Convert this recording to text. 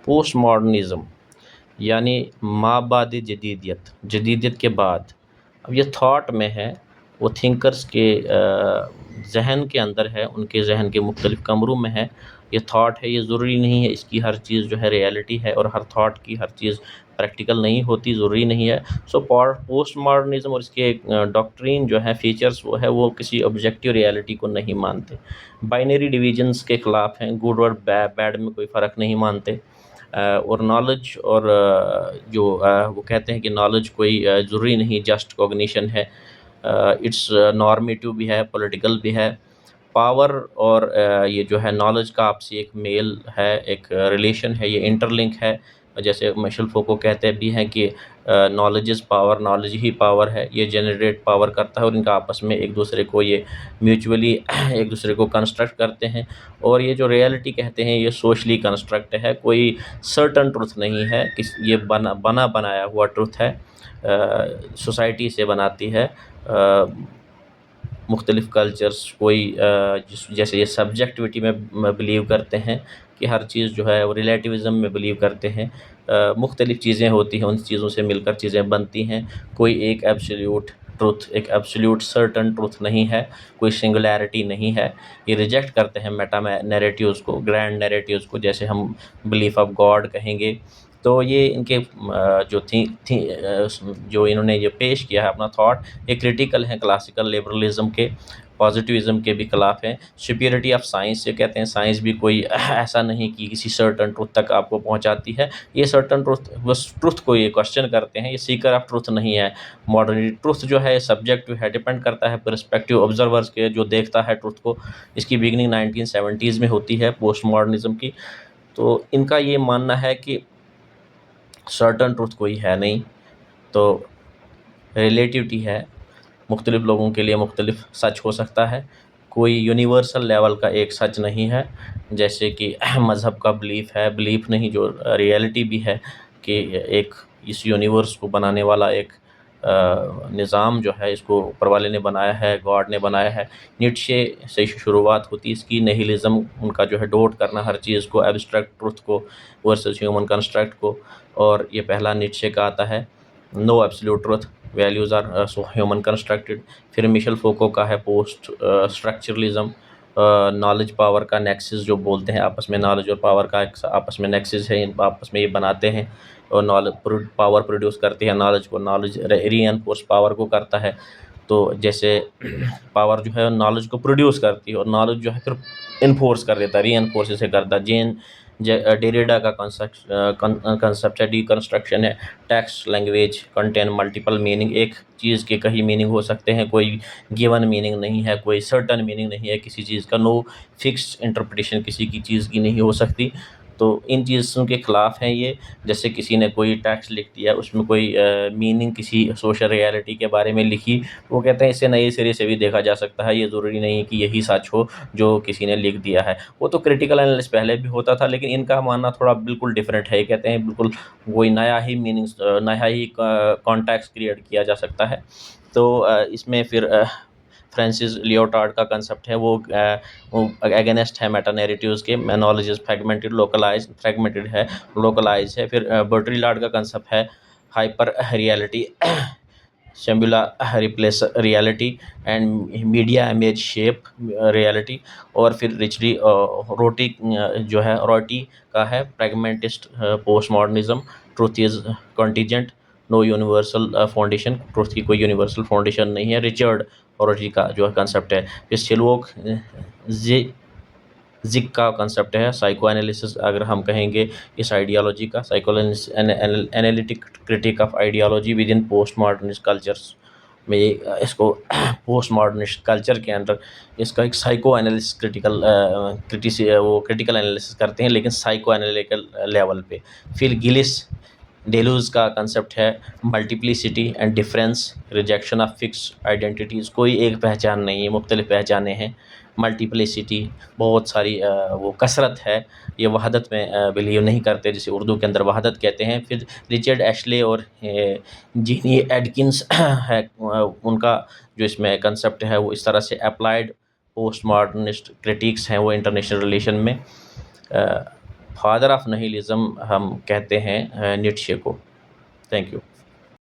Post modernism یعنی مابعد جدیدیت، جدیدیت کے بعد. اب یہ تھاٹ میں ہے، وہ تھنکرز کے ذہن کے اندر ہے، ان کے ذہن کے مختلف کمروں میں ہے. یہ تھاٹ ہے، یہ ضروری نہیں ہے اس کی ہر چیز جو ہے ریئلٹی ہے، اور ہر تھاٹ کی ہر چیز پریکٹیکل نہیں ہوتی، ضروری نہیں ہے. سو پوسٹ ماڈرنزم اور اس کے ڈاکٹرین جو ہے، فیچرز وہ ہے، وہ کسی آبجیکٹیو ریئلٹی کو نہیں مانتے، بائنری ڈویژنس کے خلاف ہیں، گڈ اور بیڈ میں کوئی فرق نہیں مانتے. اور نالج اور جو وہ کہتے ہیں کہ نالج کوئی ضروری نہیں جسٹ کوگنیشن ہے، اٹس نارمیٹیو بھی ہے، پولیٹیکل بھی ہے. پاور اور یہ جو ہے نالج کا آپسی ایک میل ہے، ایک ریلیشن ہے، یہ انٹر لنک ہے. جیسے مائشل فوکو کہتے بھی ہیں کہ knowledge is power, knowledge he power ہے، یہ جنریٹ پاور کرتا ہے، اور ان کا آپس میں ایک دوسرے کو یہ میوچولی ایک دوسرے کو کنسٹرکٹ کرتے ہیں. اور یہ جو ریئلٹی کہتے ہیں، یہ سوشلی کنسٹرکٹ ہے، کوئی سرٹن ٹروتھ نہیں ہے، یہ بنایا ہوا ٹروتھ ہے، سوسائٹی سے بناتی ہے. مختلف کلچرز کوئی جیسے یہ سبجیکٹیوٹی میں بلیو کرتے ہیں کہ ہر چیز جو ہے وہ ریلیٹیوزم میں بلیو کرتے ہیں. مختلف چیزیں ہوتی ہیں، ان چیزوں سے مل کر چیزیں بنتی ہیں، کوئی ایک ایبسلیوٹ ٹروتھ، ایک ایبسلیوٹ سرٹن ٹروتھ نہیں ہے، کوئی سنگولیرٹی نہیں ہے. یہ ریجیکٹ کرتے ہیں میٹا نیریٹیوز کو، گرینڈ نیریٹیوز کو، جیسے ہم بلیف آف گاڈ کہیں گے. تو یہ ان کے جو انہوں نے یہ پیش کیا ہے اپنا تھاٹ، یہ کریٹیکل ہیں کلاسیکل لیبرلزم کے، پازیٹیوزم کے بھی خلاف ہیں. سپیورٹی آف سائنس سے کہتے ہیں، سائنس بھی کوئی ایسا نہیں کہ کسی سرٹن ٹروتھ تک آپ کو پہنچاتی ہے، یہ سرٹن ٹروتھ بس ٹروتھ کو یہ کوشچن کرتے ہیں، یہ سیکر آف ٹروتھ نہیں ہے. ماڈرن ٹروتھ جو ہے سبجیکٹو ہے، ڈیپینڈ کرتا ہے پرسپیکٹیو آبزرورز کے، جو دیکھتا ہے ٹروتھ کو. اس کی بگننگ 1970s میں ہوتی ہے پوسٹ ماڈرنزم کی. تو ان کا یہ ماننا ہے کہ سرٹن ٹروتھ کوئی ہے نہیں، تو ریلیٹیوٹی ہے، مختلف لوگوں کے لیے مختلف سچ ہو سکتا ہے، کوئی یونیورسل لیول کا ایک سچ نہیں ہے. جیسے کہ مذہب کا بلیف ہے، بلیف نہیں، جو ریئلٹی بھی ہے کہ ایک اس یونیورس کو بنانے والا ایک نظام جو ہے، اس کو اوپر والے نے بنایا ہے، گاڈ نے بنایا ہے. نیٹشے سے شروعات ہوتی ہے اس کی، نیہیلزم ان کا جو ہے ڈوٹ کرنا ہر چیز کو، ایبسٹریکٹ ٹروتھ کو ورسز ہیومن کنسٹرکٹ کو. اور یہ پہلا نیٹشے کا آتا ہے، no absolute truth, values are human constructed. پھر میشل فوکو کا ہے پوسٹ اسٹرکچرلزم، نالج پاور کا نیکسس جو بولتے ہیں آپس میں، نالج اور پاور کا آپس میں نیکسس ہے، آپس میں یہ بناتے ہیں اور پاور پروڈیوس کرتی ہے نالج کو، نالج ری انفورس پاور کو کرتا ہے. تو جیسے پاور جو ہے نالج کو پروڈیوس کرتی ہے، اور نالج جو ہے پھر انفورس کر دیتا ہے، ری انفورس سے کرتا ہے. ڈیریڈا کا کنسپٹ ہے ڈی کنسٹرکشن ہے. Text language contain multiple meaning, ایک چیز کے کئی میننگ ہو سکتے ہیں، کوئی گیون میننگ نہیں ہے، کوئی سرٹن میننگ نہیں ہے کسی چیز کا، نو فکس انٹرپریٹیشن کسی کی چیز کی نہیں ہو سکتی. تو ان چیزوں کے خلاف ہیں یہ. جیسے کسی نے کوئی ٹیکسٹ لکھ دیا، اس میں کوئی میننگ کسی سوشل ریالٹی کے بارے میں لکھی، وہ کہتے ہیں اسے نئے سرے سے بھی دیکھا جا سکتا ہے، یہ ضروری نہیں کہ یہی سچ ہو جو کسی نے لکھ دیا ہے. وہ تو کریٹیکل انالیسس پہلے بھی ہوتا تھا، لیکن ان کا ماننا تھوڑا بالکل ڈفرینٹ ہے. یہ کہتے ہیں بالکل کوئی نیا ہی میننگ، نیا ہی کانٹیکسٹ کریٹ کیا جا سکتا ہے. تو اس میں پھر فرینسس لیوٹارڈ کا کنسپٹ ہے، وہ اگینسٹ ہے میٹا نیریٹیوز کے. Knowledge is fragmented, localize, fragmented ہے، لوکلائز ہے. پھر برٹریلارڈ کا کنسپٹ ہے hyper reality, simulacra replace reality, and media image shape reality. اور پھر رچلی روٹی جو ہے روٹی کا ہے pragmatist post modernism, truth is contingent, no universal foundation, truth کی کوئی یونیورسل فاؤنڈیشن نہیں ہے. ریچرڈ روٹی کا جو کنسپٹ ہے. پھر سلوک زک کا کنسپٹ ہے سائیکو انالیسس، اگر ہم کہیں گے اس آئیڈیالوجی کا، psychoanalytic critique of ideology within postmodernist cultures میں. اس کو پوسٹ ماڈرنسٹ کلچر کے اندر اس کا ایک سائیکو انالیسس وہ کرٹیکل انالیسس کرتے ہیں، لیکن سائیکو انالیٹیکل لیول پہ. پھر گلس ڈیلوز کا کنسپٹ ہے multiplicity and difference, rejection of fix identities, کوئی ایک پہچان نہیں ہے، مختلف پہچانیں ہیں. ملٹیپلیسٹی، بہت ساری وہ کثرت ہے، یہ وحدت میں بلیو نہیں کرتے، جسے اردو کے اندر وحدت کہتے ہیں. پھر رچرڈ ایشلے اور جینی ایڈکنس ہے، ان کا جو اس میں کنسپٹ ہے وہ اس طرح سے اپلائیڈ پوسٹ ماڈرنسٹ کرٹیکس ہیں وہ انٹرنیشنل ریلیشن میں. فادر آف نہیلزم ہم کہتے ہیں نیٹشے کو. Thank you.